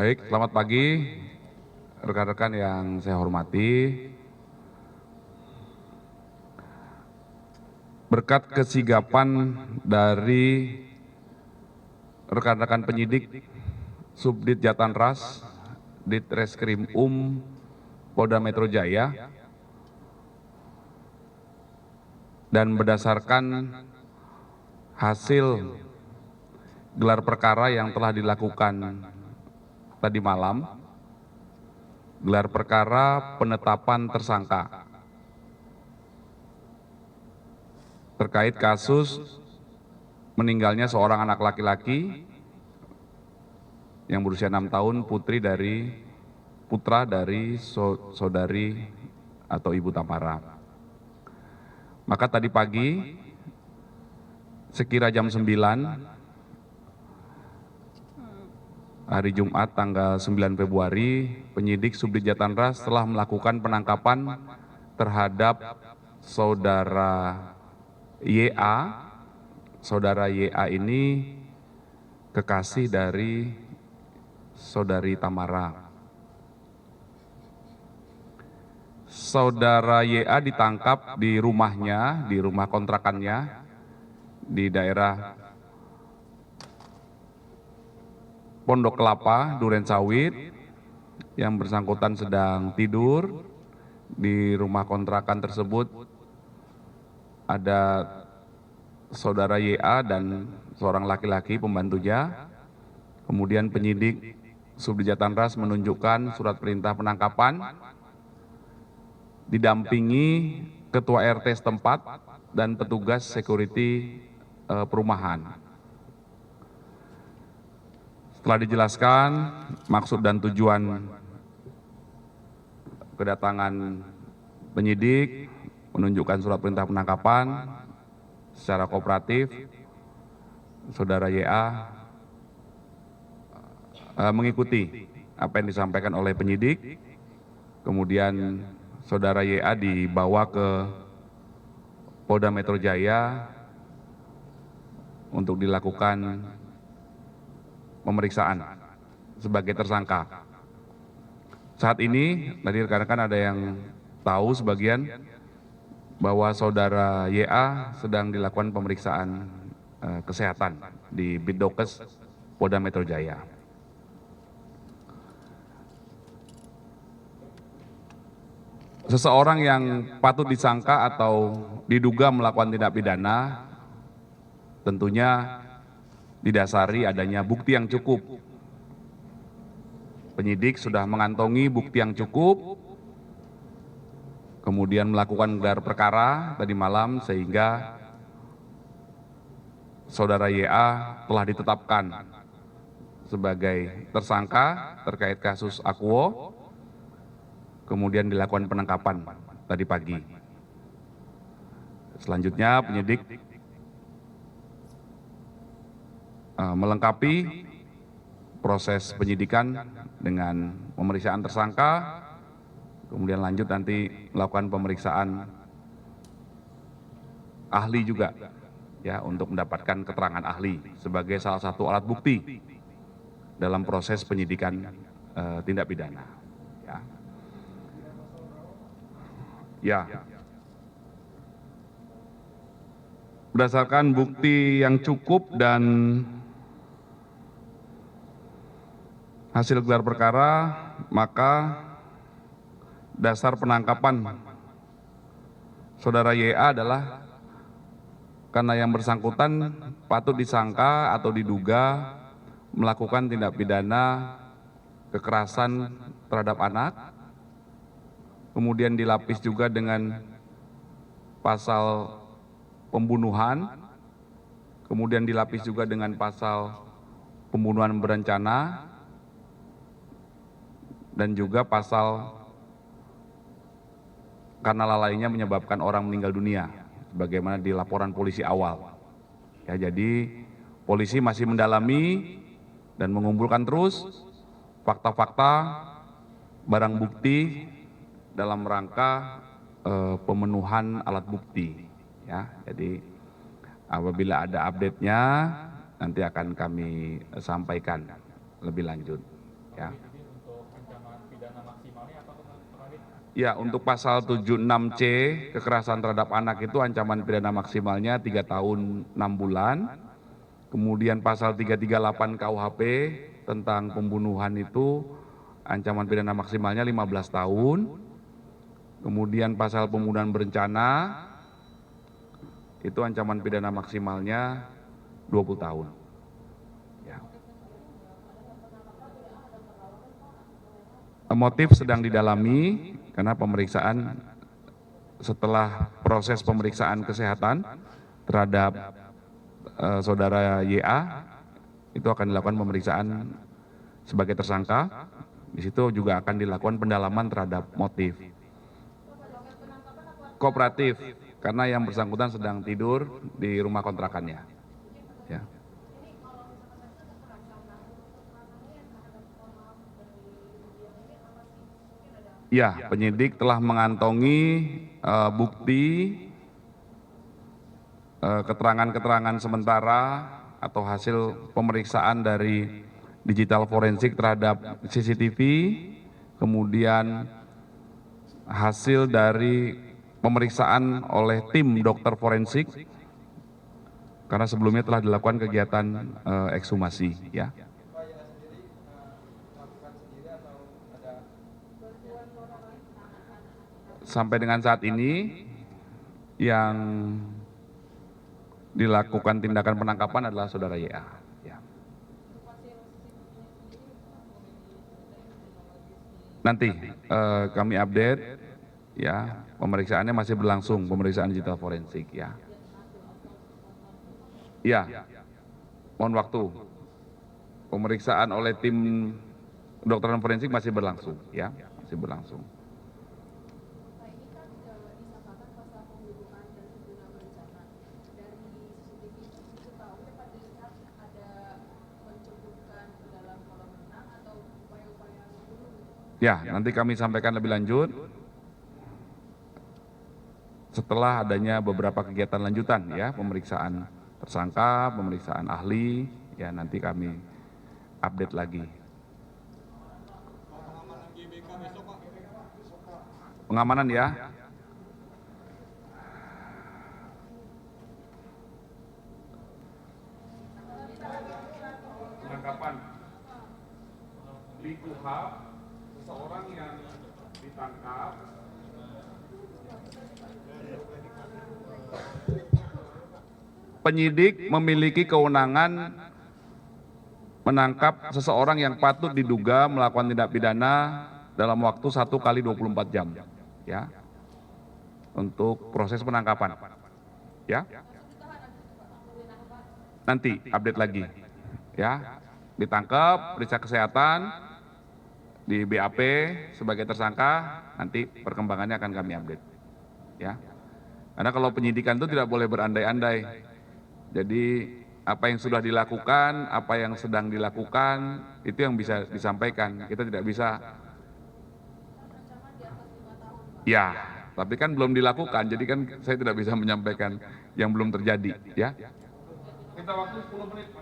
Baik, selamat pagi rekan-rekan yang saya hormati. Berkat kesigapan dari rekan-rekan penyidik Subdit Jatanras, Ditreskrim Polda Metro Jaya, dan berdasarkan hasil gelar perkara yang telah dilakukan tadi malam, gelar perkara penetapan tersangka terkait kasus meninggalnya seorang anak laki-laki yang berusia 6 tahun, putra dari saudari atau Ibu Tamara. Maka tadi pagi sekira jam 9 hari Jumat tanggal 9 Februari, penyidik Subdit Jatanras telah melakukan penangkapan terhadap saudara YA. Saudara YA ini kekasih dari saudari Tamara. Saudara YA ditangkap di rumahnya, di rumah kontrakannya di daerah Pondok Kelapa, Duren Sawit. Yang bersangkutan sedang tidur. Di rumah kontrakan tersebut ada saudara YA dan seorang laki-laki pembantunya. Kemudian penyidik Subdit Jatanras menunjukkan surat perintah penangkapan didampingi ketua RT setempat dan petugas security perumahan. Setelah dijelaskan maksud dan tujuan kedatangan penyidik, menunjukkan surat perintah penangkapan secara kooperatif, saudara YA mengikuti apa yang disampaikan oleh penyidik. Kemudian saudara YA dibawa ke Polda Metro Jaya untuk dilakukan pemeriksaan sebagai tersangka. Saat ini tadi rekan-rekan ada yang tahu sebagian bahwa saudara YA sedang dilakukan pemeriksaan kesehatan di Bitdokes Polda Metro Jaya. Seseorang yang patut disangka atau diduga melakukan tindak pidana tentunya didasari adanya bukti yang cukup. Penyidik sudah mengantongi bukti yang cukup, kemudian melakukan gelar perkara tadi malam sehingga saudara YA telah ditetapkan sebagai tersangka terkait kasus Akuo, kemudian dilakukan penangkapan tadi pagi. Selanjutnya penyidik melengkapi proses penyidikan dengan pemeriksaan tersangka, kemudian lanjut nanti melakukan pemeriksaan ahli juga ya untuk mendapatkan keterangan ahli sebagai salah satu alat bukti dalam proses penyidikan tindak pidana. Ya. Berdasarkan bukti yang cukup dan hasil gelar perkara, maka dasar penangkapan saudara YA adalah karena yang bersangkutan patut disangka atau diduga melakukan tindak pidana kekerasan terhadap anak, kemudian dilapis juga dengan pasal pembunuhan, kemudian dilapis juga dengan pasal pembunuhan berencana, dan juga pasal karena lalainya menyebabkan orang meninggal dunia, sebagaimana di laporan polisi awal. Ya, jadi polisi masih mendalami dan mengumpulkan terus fakta-fakta, barang bukti dalam rangka pemenuhan alat bukti. Ya, jadi apabila ada update-nya nanti akan kami sampaikan lebih lanjut. Ya. Untuk ancaman pidana maksimalnya apa terakhir? Ya, untuk pasal 76C kekerasan terhadap anak itu ancaman pidana maksimalnya 3 tahun 6 bulan. Kemudian pasal 338 KUHP tentang pembunuhan itu ancaman pidana maksimalnya 15 tahun. Kemudian pasal pembunuhan berencana itu ancaman pidana maksimalnya 20 tahun. Ya. Motif sedang didalami karena pemeriksaan setelah proses pemeriksaan kesehatan terhadap saudara YA itu akan dilakukan pemeriksaan sebagai tersangka. Di situ juga akan dilakukan pendalaman terhadap motif. Kooperatif karena yang bersangkutan sedang tidur di rumah kontrakannya. Ya. Ya, penyidik telah mengantongi bukti keterangan-keterangan sementara atau hasil pemeriksaan dari digital forensik terhadap CCTV, kemudian hasil dari pemeriksaan oleh tim dokter forensik, karena sebelumnya telah dilakukan kegiatan ekshumasi. Ya. Sampai dengan saat ini yang dilakukan tindakan penangkapan adalah saudara YA. Ya. Nanti kami update, ya, pemeriksaannya masih berlangsung, pemeriksaan digital forensik. Ya. Ya, mohon waktu. Pemeriksaan oleh tim kedokteran forensik masih berlangsung, ya, masih berlangsung. Ya, nanti kami sampaikan lebih lanjut setelah adanya beberapa kegiatan lanjutan, ya, pemeriksaan tersangka, pemeriksaan ahli, ya, nanti kami update lagi. Pengamanan, ya. Penangkapan di KUHP seseorang yang ditangkap penyidik memiliki kewenangan menangkap seseorang yang patut diduga melakukan tindak pidana dalam waktu 1 kali 24 jam, ya, untuk proses penangkapan, ya. Nanti update lagi, ya, ditangkap, periksa kesehatan, di BAP sebagai tersangka, nanti perkembangannya akan kami update, ya. Karena kalau penyidikan itu tidak boleh berandai-andai. Jadi apa yang sudah dilakukan, apa yang sedang dilakukan, itu yang bisa disampaikan. Kita tidak bisa. Ya, tapi kan belum dilakukan, jadi kan saya tidak bisa menyampaikan yang belum terjadi, ya. Kita waktu 10 menit.